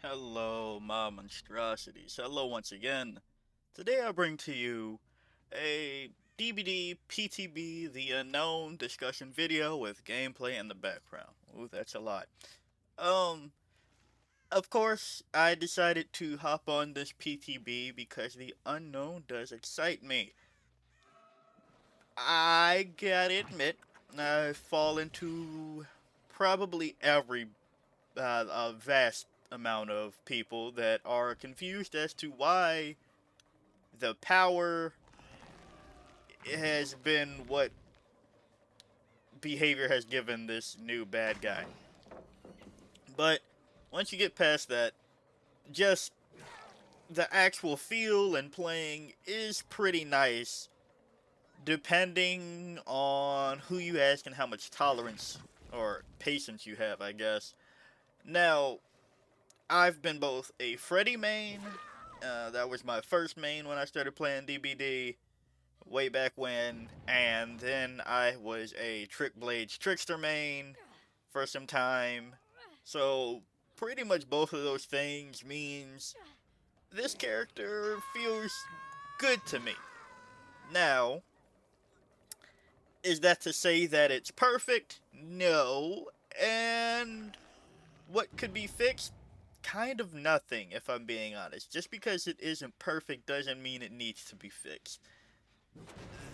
Hello, my monstrosities. Hello once again. Today I bring to you a DbD PTB The Unknown discussion video with gameplay in the background. Ooh, that's a lot. Um, of course, I decided to hop on this PTB because the unknown does excite me. I gotta admit, I fall into probably every a vast amount of people that are confused as to why the power has been what behavior has given this new bad guy. But once you get past that, just the actual feel and playing is pretty nice, depending on who you ask and how much tolerance or patience you have, I guess. Now, I've been both a Freddy main, that was my first main when I started playing DbD, way back when, and then I was a Trick Blades Trickster main for some time. So pretty much both of those things means this character feels good to me. Now, is that to say that it's perfect? No. And what could be fixed? Kind of nothing, if I'm being honest. Just because it isn't perfect doesn't mean it needs to be fixed.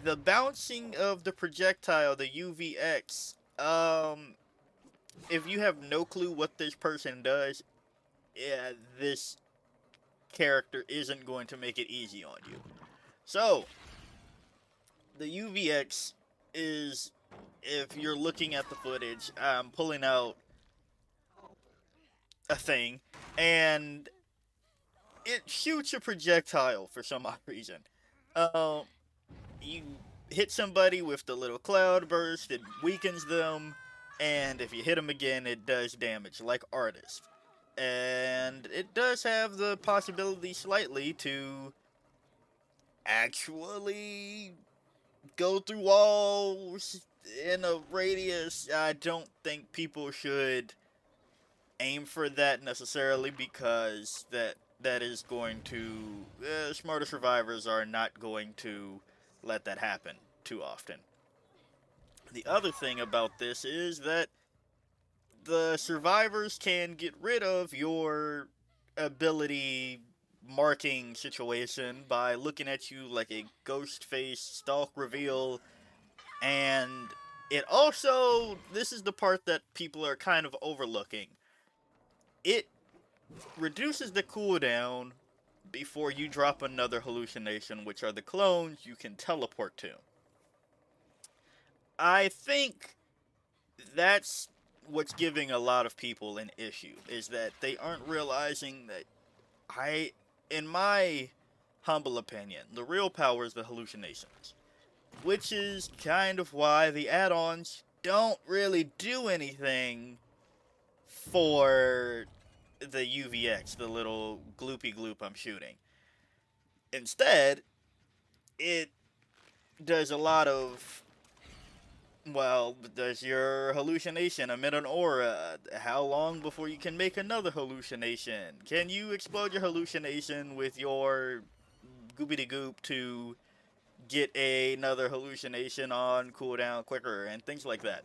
The bouncing of the projectile, the UVX, if you have no clue what this person does, yeah, this character isn't going to make it easy on you. So, the UVX is, if you're looking at the footage, I'm pulling out a thing, and it shoots a projectile for some odd reason. Um, you hit somebody with the little cloud burst, it weakens them, and if you hit them again, it does damage, like Artist. And it does have the possibility slightly to actually go through walls in a radius. I don't think people should aim for that necessarily because that is going to smarter survivors are not going to let that happen too often. The other thing about this is that the survivors can get rid of your ability marking situation by looking at you like a ghost face stalk reveal, and it also, this is the part that people are kind of overlooking, it reduces the cooldown before you drop another hallucination, which are the clones you can teleport to. I think that's what's giving a lot of people an issue, is that they aren't realizing that I, in my humble opinion, the real power is the hallucinations, which is kind of why the add-ons don't really do anything for the UVX, the little gloopy gloop I'm shooting. Instead, it does a lot of, well, does your hallucination emit an aura? How long before you can make another hallucination? Can you explode your hallucination with your goopity goop to get another hallucination on cooldown quicker and things like that?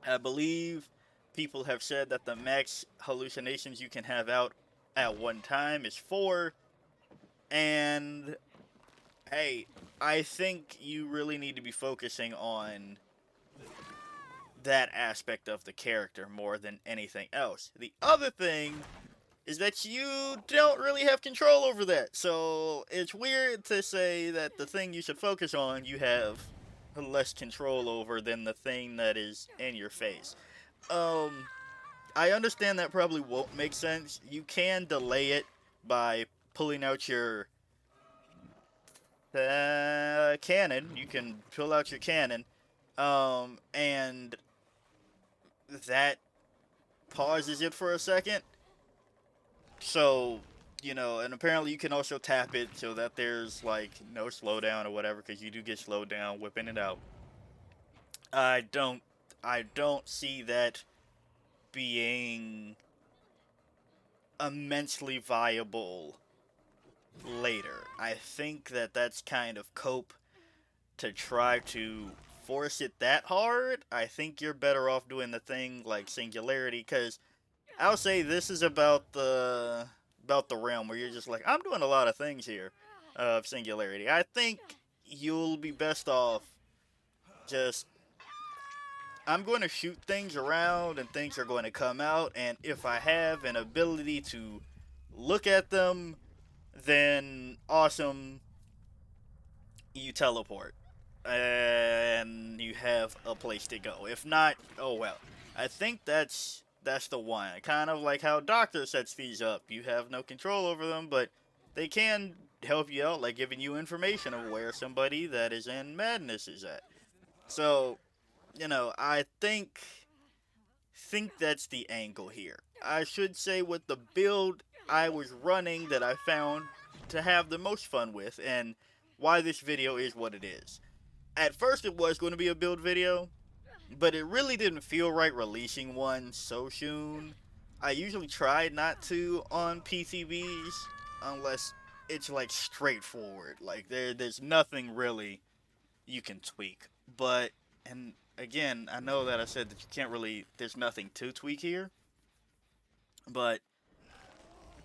I believe people have said that the max hallucinations you can have out at one time is 4, and hey, I think you really need to be focusing on that aspect of the character more than anything else. The other thing is that you don't really have control over that. So it's weird to say that the thing you should focus on you have less control over than the thing that is in your face. Um, I understand that probably won't make sense. You can delay it by pulling out your cannon. You can pull out your cannon, and that pauses it for a second. So, and apparently you can also tap it so that there's like no slowdown or whatever, because you do get slowed down whipping it out. I don't, I don't see that being immensely viable later. I think that that's kind of cope to try to force it that hard. I think you're better off doing the thing like Singularity, because I'll say this is about the realm where you're just like, I'm doing a lot of things here of Singularity. I think you'll be best off just, I'm going to shoot things around and things are going to come out, and if I have an ability to look at them, then awesome, you teleport and you have a place to go. If not, oh well. I think that's the one. Kind of like how Doctor sets these up. You have no control over them, but they can help you out, like giving you information of where somebody that is in madness is at. So, I think that's the angle here. I should say with the build I was running that I found to have the most fun with, and why this video is what it is. At first it was going to be a build video, but it really didn't feel right releasing one so soon. I usually try not to on PTBs unless it's like straightforward. Like there's nothing really you can tweak. But and again, I know that I said that you can't really there's nothing to tweak here, but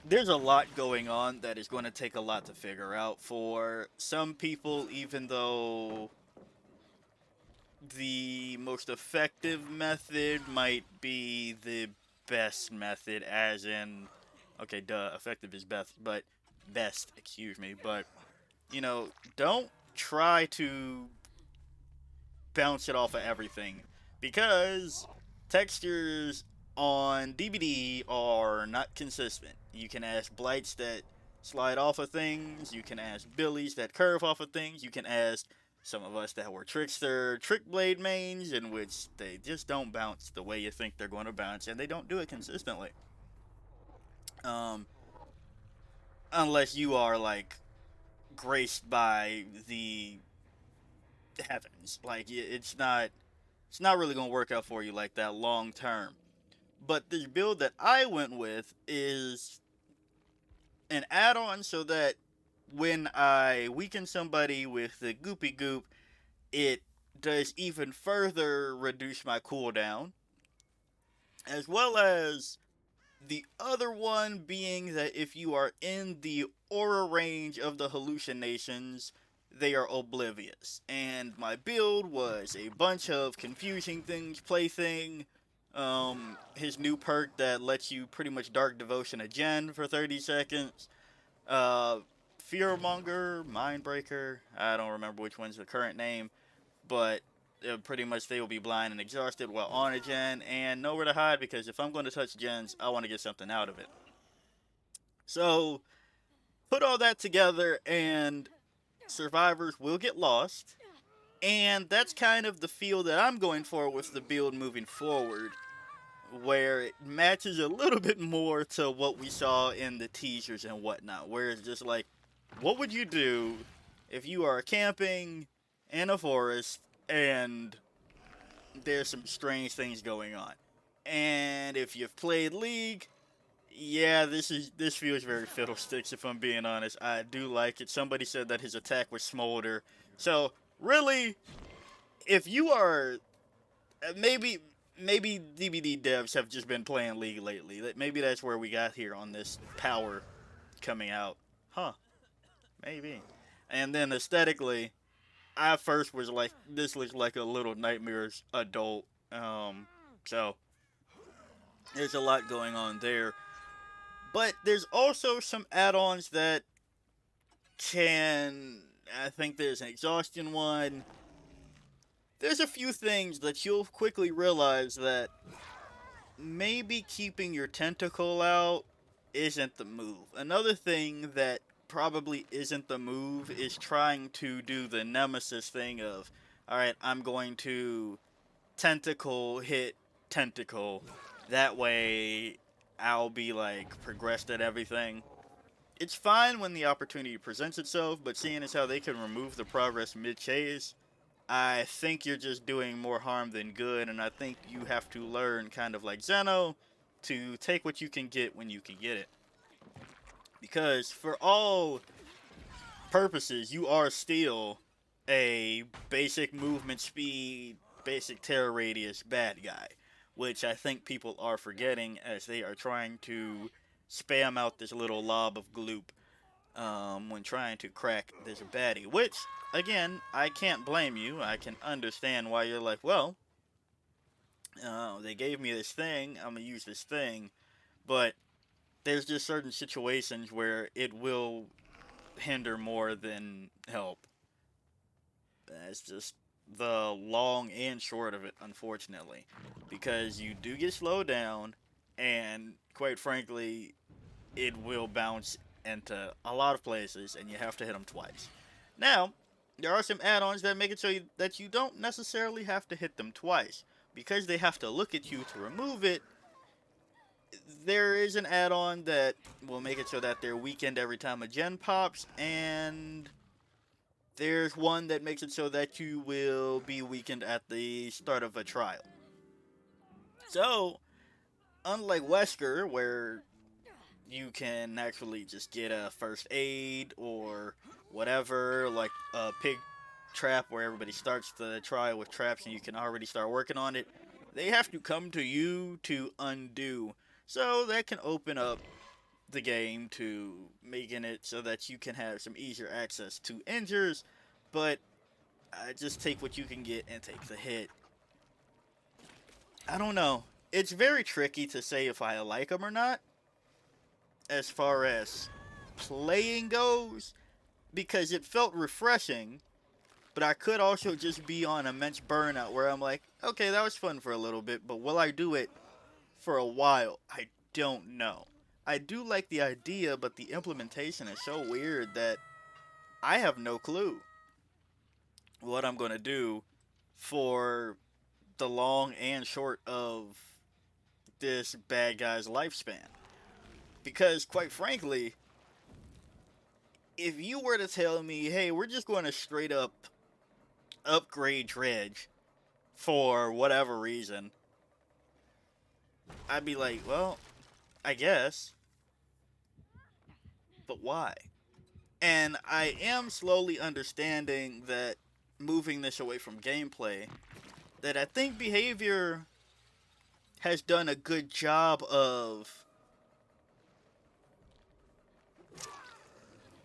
there's a lot going on that is going to take a lot to figure out for some people, even though the most effective method might be the best method, as in, okay, duh, effective is best, but best, excuse me, but, don't try to bounce it off of everything, because textures on DbD are not consistent. You can ask blights that slide off of things, you can ask billies that curve off of things, you can ask some of us that were trickster trick blade mains, in which they just don't bounce the way you think they're going to bounce, and they don't do it consistently. Um, unless you are like graced by the heavens, like it's not really going to work out for you like that long term. But the build that I went with is an add-on so that when I weaken somebody with the goopy goop, it does even further reduce my cooldown, as well as the other one being that if you are in the aura range of the hallucinations, they are oblivious. And my build was a bunch of confusing things, plaything, his new perk that lets you pretty much dark devotion a gen for 30 seconds, uh, fearmonger, mindbreaker, I don't remember which one's the current name, but pretty much they will be blind and exhausted while on a gen, and nowhere to hide, because if I'm going to touch gens, I want to get something out of it. So, put all that together, and survivors will get lost, and that's kind of the feel that I'm going for with the build moving forward, where it matches a little bit more to what we saw in the teasers and whatnot, where it's just like, what would you do if you are camping in a forest and there's some strange things going on? And if you've played League, yeah, this feels very fiddlesticks, if I'm being honest. I do like it. Somebody said that his attack was smolder. So really, if you are maybe DbD devs have just been playing League lately. Maybe that's where we got here on this power coming out. Huh? Maybe. And then aesthetically, I first was like, this looks like a Little Nightmares adult. So there's a lot going on there. But there's also some add-ons that can. I think there's an exhaustion one. There's a few things that you'll quickly realize that maybe keeping your tentacle out isn't the move. Another thing that probably isn't the move is trying to do the nemesis thing of, alright, I'm going to tentacle hit tentacle. That way I'll be like progressed at everything. It's fine when the opportunity presents itself, but seeing as how they can remove the progress mid-chase, I think you're just doing more harm than good, and I think you have to learn, kind of like Zeno, to take what you can get when you can get it. Because for all purposes, you are still a basic movement speed, basic terror radius bad guy, which I think people are forgetting as they are trying to spam out this little lob of gloop when trying to crack this baddie. Which, again, I can't blame you. I can understand why you're like, well, they gave me this thing, I'm gonna use this thing, but there's just certain situations where it will hinder more than help. That's just the long and short of it, unfortunately. Because you do get slowed down, and quite frankly, it will bounce into a lot of places, and you have to hit them twice. Now, there are some add ons that make it so that you don't necessarily have to hit them twice. Because they have to look at you to remove it, there is an add on that will make it so that they're weakened every time a gen pops, and there's one that makes it so that you will be weakened at the start of a trial. So, unlike Wesker, where you can actually just get a first aid or whatever, like a pig trap where everybody starts the trial with traps and you can already start working on it, they have to come to you to undo. So that can open up the game to making it so that you can have some easier access to injures, but just take what you can get and take the hit. I don't know. It's very tricky to say if I like them or not, as far as playing goes, because it felt refreshing, but I could also just be on immense burnout where I'm like, okay, that was fun for a little bit, but will I do it for a while? I don't know. I do like the idea, but the implementation is so weird that I have no clue what I'm going to do for the long and short of this bad guy's lifespan. Because, quite frankly, if you were to tell me, hey, we're just going to straight up upgrade Dredge for whatever reason, I'd be like, well, I guess. But why? And I am slowly understanding that moving this away from gameplay, that I think behavior has done a good job of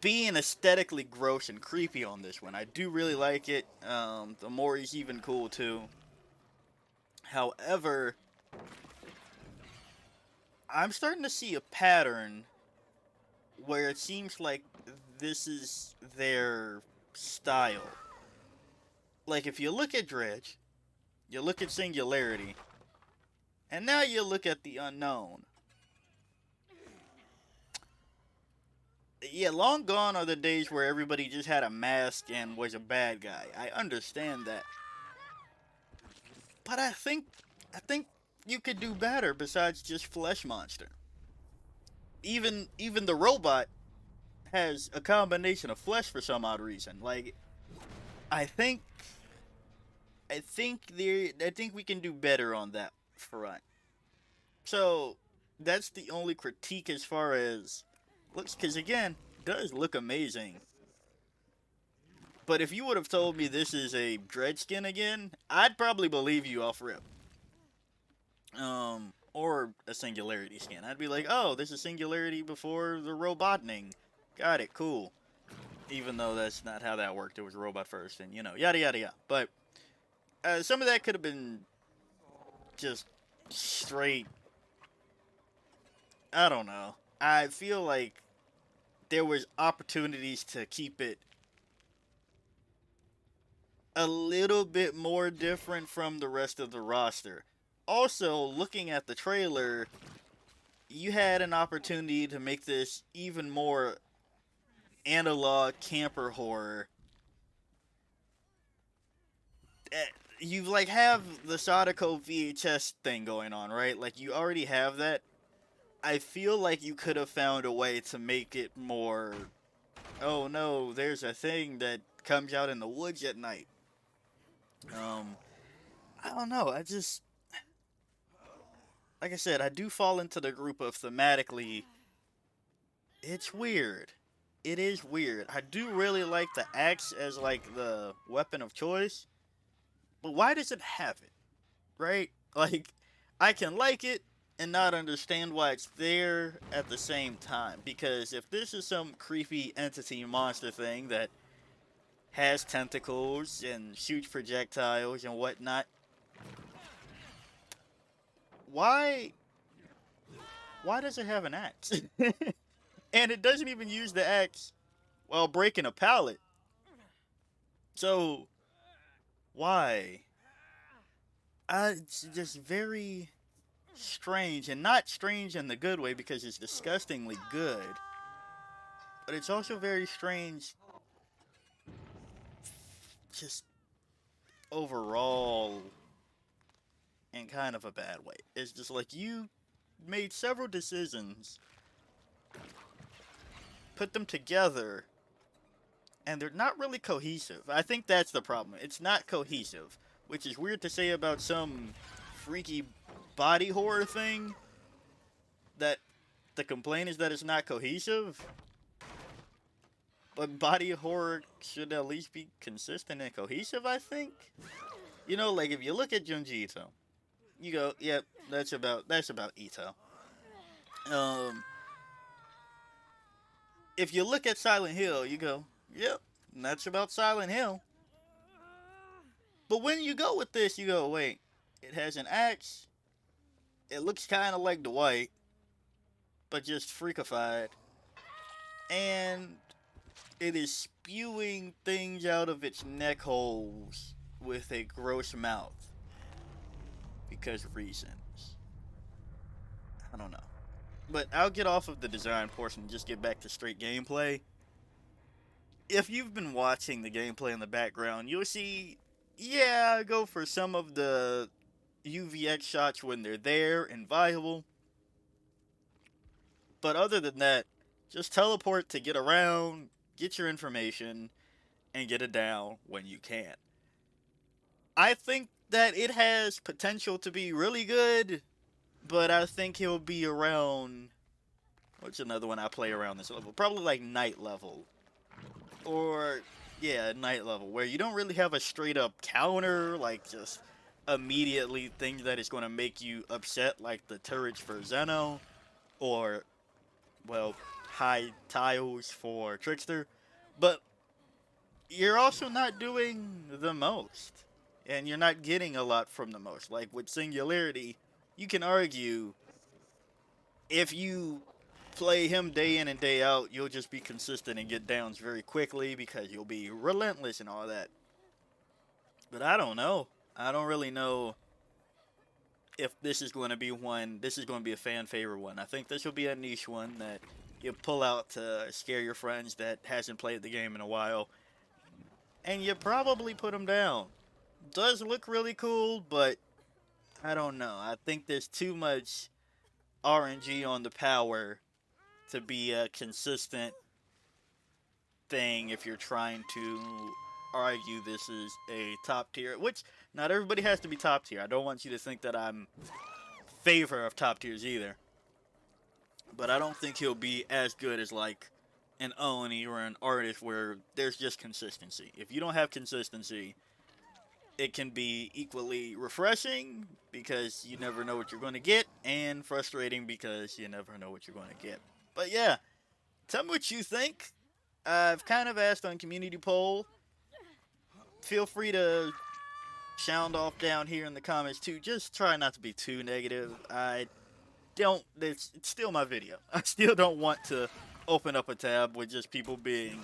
being aesthetically gross and creepy on this one. I do really like it. The Mori's even cool too. However, I'm starting to see a pattern where it seems like this is their style. Like, if you look at Dredge, you look at Singularity, and now you look at the Unknown. Yeah, long gone are the days where everybody just had a mask and was a bad guy. I understand that. But I think you could do better besides just Flesh Monster. Even the robot has a combination of flesh for some odd reason. Like, I think I think we can do better on that front. So that's the only critique as far as looks, because again, it does look amazing. But if you would have told me this is a Dredge skin again, I'd probably believe you off rip. Or a Singularity skin. I'd be like, oh, this is Singularity before the robotning. Got it, cool. Even though that's not how that worked. It was a robot first, and yada yada yada. But some of that could have been just straight. I don't know. I feel like there was opportunities to keep it a little bit more different from the rest of the roster. Also, looking at the trailer, you had an opportunity to make this even more analog camper horror. You like have the Sadako VHS thing going on, right? Like, you already have that. I feel like you could have found a way to make it more, oh no, there's a thing that comes out in the woods at night. I don't know. Like I said, I do fall into the group of thematically It's weird. It is weird. I do really like the axe as like the weapon of choice, but why does it have it? Right? Like, I can like it and not understand why it's there at the same time. Because if this is some creepy entity monster thing that has tentacles and shoots projectiles and whatnot, why does it have an axe? And it doesn't even use the axe while breaking a pallet. So why? It's just very strange, and not strange in the good way because it's disgustingly good, but it's also very strange just overall in kind of a bad way. It's just like you made several decisions, put them together, and they're not really cohesive. I think that's the problem. It's not cohesive, which is weird to say about some freaky body horror thing, that the complaint is that it's not cohesive. But body horror should at least be consistent and cohesive, I think. You know, like if you look at Junji Ito, you go, yep, that's about Ito. If you look at Silent Hill, you go, yep, that's about Silent Hill. But when you go with this, you go, wait, it has an axe. It looks kind of like Dwight, but just freakified. And it is spewing things out of its neck holes with a gross mouth. Because of reasons. I don't know. But I'll get off of the design portion and just get back to straight gameplay. If you've been watching the gameplay in the background, you'll see, yeah, I go for some of the UVX shots when they're there and viable. But other than that, just teleport to get around, get your information, and get it down when you can. I think that it has potential to be really good, but I think he'll be around, what's another one I play around this level? Probably like night level. Or, yeah, night level, where you don't really have a straight up counter, like just immediately things that is going to make you upset, like the turrets for Zeno, or, well, high tiles for Trickster. But you're also not doing the most, and you're not getting a lot from the most. Like with Singularity, you can argue if you play him day in and day out, you'll just be consistent and get downs very quickly because you'll be relentless and all that. But I don't know. I don't really know if this is going to be one. This is going to be a fan favorite one. I think this will be a niche one that you pull out to scare your friends that hasn't played the game in a while, and you probably put them down. Does look really cool, but I don't know. I think there's too much RNG on the power to be a consistent thing if you're trying to argue this is a top tier, which not everybody has to be top tier. I don't want you to think that I'm favor of top tiers either. But I don't think he'll be as good as like an Oni or an artist where there's just consistency. If you don't have consistency, it can be equally refreshing because you never know what you're going to get, and frustrating because you never know what you're going to get. But yeah, tell me what you think. I've kind of asked on community poll. Feel free to sound off down here in the comments too. Just try not to be too negative. It's still my video. I still don't want to open up a tab with just people being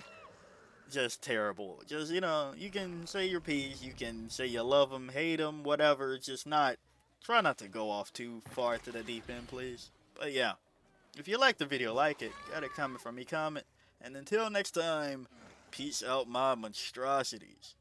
just terrible. Just, you can say your piece, you can say you love them, hate them, whatever. Just try not to go off too far to the deep end, please. But yeah, if you like the video, like it. Got a comment from me, comment. And until next time, peace out, my monstrosities.